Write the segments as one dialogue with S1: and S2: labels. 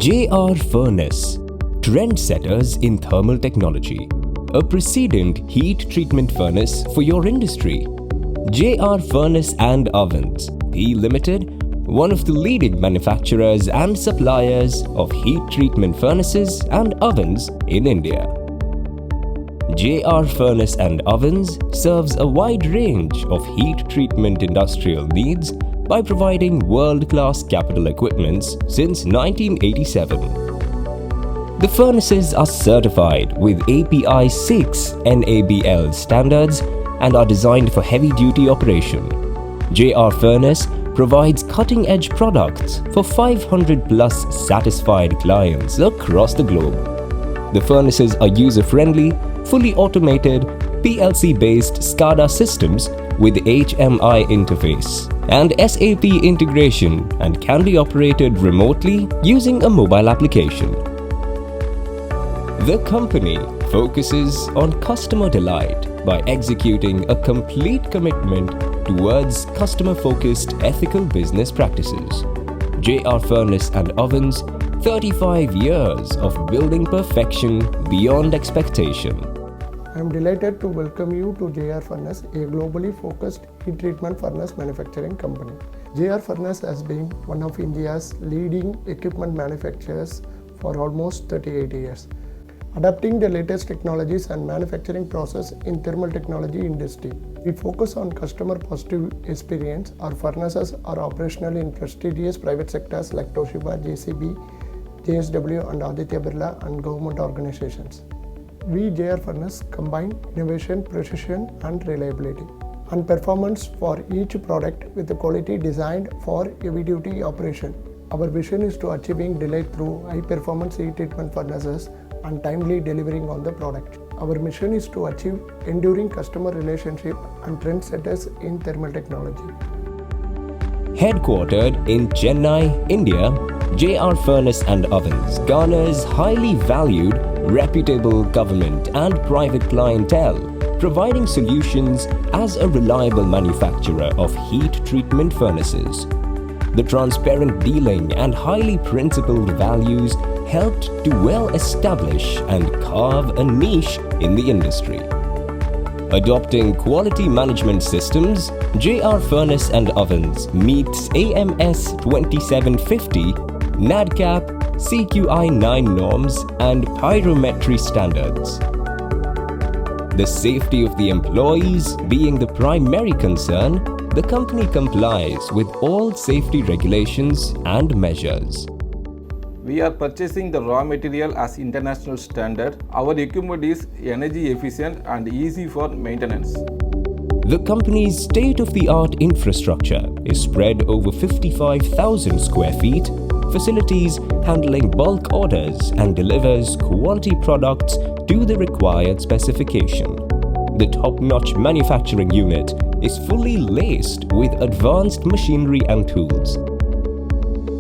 S1: JR Furnace, trendsetters in thermal technology, a precedent heat treatment furnace for your industry. JR Furnace and Ovens, P Limited, one of the leading manufacturers and suppliers of heat treatment furnaces and ovens in India. JR Furnace and Ovens serves a wide range of heat treatment industrial needs by providing world-class capital equipments since 1987. The furnaces are certified with API 6 NABL standards and are designed for heavy-duty operation. JR Furnace provides cutting-edge products for 500+ satisfied clients across the globe. The furnaces are user-friendly, fully automated, PLC-based SCADA systems with HMI interface and SAP integration and can be operated remotely using a mobile application. The company focuses on customer delight by executing a complete commitment towards customer-focused ethical business practices. JR Furnace and Ovens, 35 years of building perfection beyond expectation.
S2: I am delighted to welcome you to JR Furnace, a globally focused heat treatment furnace manufacturing company. JR Furnace has been one of India's leading equipment manufacturers for almost 38 years, adapting the latest technologies and manufacturing process in thermal technology industry. We focus on customer positive experience. Our furnaces are operational in prestigious private sectors like Toshiba, JCB, JSW and Aditya Birla and government organizations. We JR Furnace combine innovation, precision and reliability and performance for each product with the quality designed for heavy duty operation. Our vision is to achieving delight through high performance heat treatment furnaces and timely delivering on the product. Our mission is to achieve enduring customer relationship and trendsetters in thermal technology.
S1: Headquartered in Chennai, India, JR Furnace and Ovens garners highly valued, reputable government and private clientele, providing solutions as a reliable manufacturer of heat treatment furnaces. The transparent dealing and highly principled values helped to well establish and carve a niche in the industry. Adopting quality management systems, JR Furnace and Ovens meets AMS 2750, NADCAP, CQI 9 norms and pyrometry standards. The safety of the employees being the primary concern, the company complies with all safety regulations and measures.
S3: We are purchasing the raw material as international standard. Our equipment is energy efficient and easy for maintenance.
S1: The company's state-of-the-art infrastructure is spread over 55,000 square feet, facilities handling bulk orders and delivers quality products to the required specification. The top-notch manufacturing unit is fully laced with advanced machinery and tools.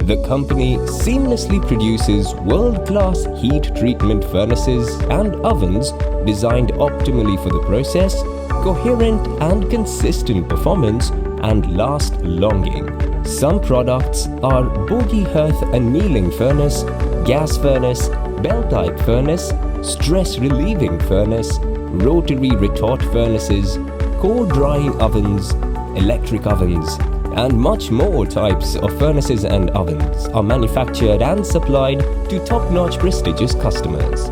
S1: The company seamlessly produces world-class heat treatment furnaces and ovens designed optimally for the process, coherent and consistent performance, and last longing. Some products are bogie hearth annealing furnace, gas furnace, bell-type furnace, stress-relieving furnace, rotary retort furnaces, core drying ovens, electric ovens, and much more types of furnaces and ovens are manufactured and supplied to top-notch prestigious customers.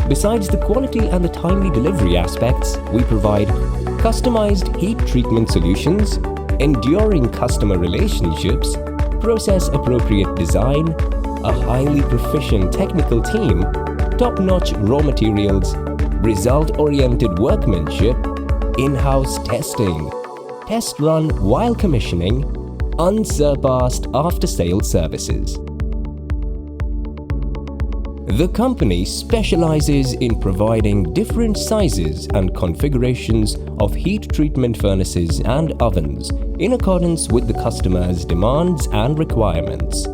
S1: Besides the quality and the timely delivery aspects, we provide customized heat treatment solutions, enduring customer relationships, process-appropriate design, a highly proficient technical team, top-notch raw materials, result-oriented workmanship, in-house testing, test run while commissioning, unsurpassed after-sales services. The company specializes in providing different sizes and configurations of heat treatment furnaces and ovens in accordance with the customer's demands and requirements.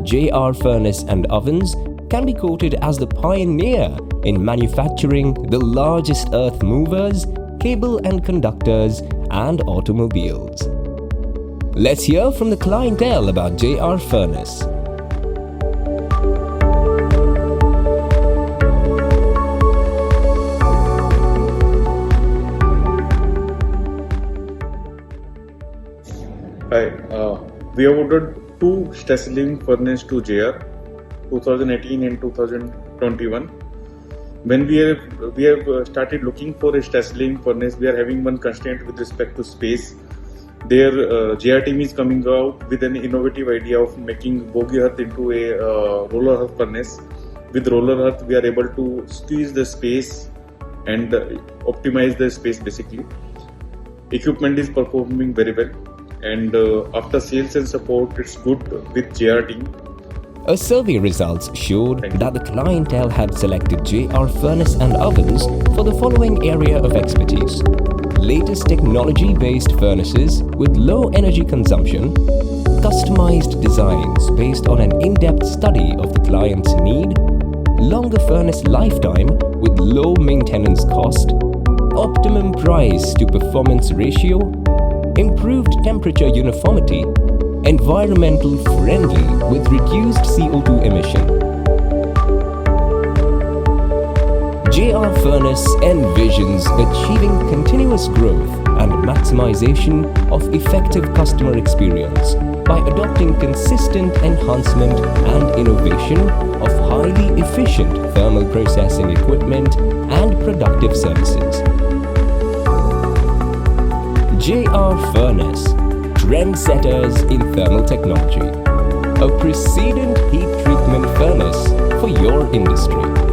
S1: JR Furnace and Ovens can be quoted as the pioneer in manufacturing the largest earth movers, cable and conductors, and automobiles. Let's hear from the clientele about JR Furnace.
S4: Hi, we have ordered two Stasseling furnace to JR, 2018 and 2021. When we have started looking for a Stasseling furnace, we are having one constraint with respect to space. Their JR team is coming out with an innovative idea of making bogie hearth into a roller hearth furnace. With roller hearth, we are able to squeeze the space and optimize the space basically. Equipment is performing very well. And after sales and support, it's good with JR team.
S1: A survey results showed that the clientele had selected JR Furnace and Ovens for the following area of expertise: latest technology-based furnaces with low energy consumption, customized designs based on an in-depth study of the client's need, longer furnace lifetime with low maintenance cost, optimum price to performance ratio, improved temperature uniformity, environmental friendly with reduced CO2 emission. JR Furnace envisions achieving continuous growth and maximization of effective customer experience by adopting consistent enhancement and innovation of highly efficient thermal processing equipment and productive services. JR Furnace, trendsetters in thermal technology. A precedent heat treatment furnace for your industry.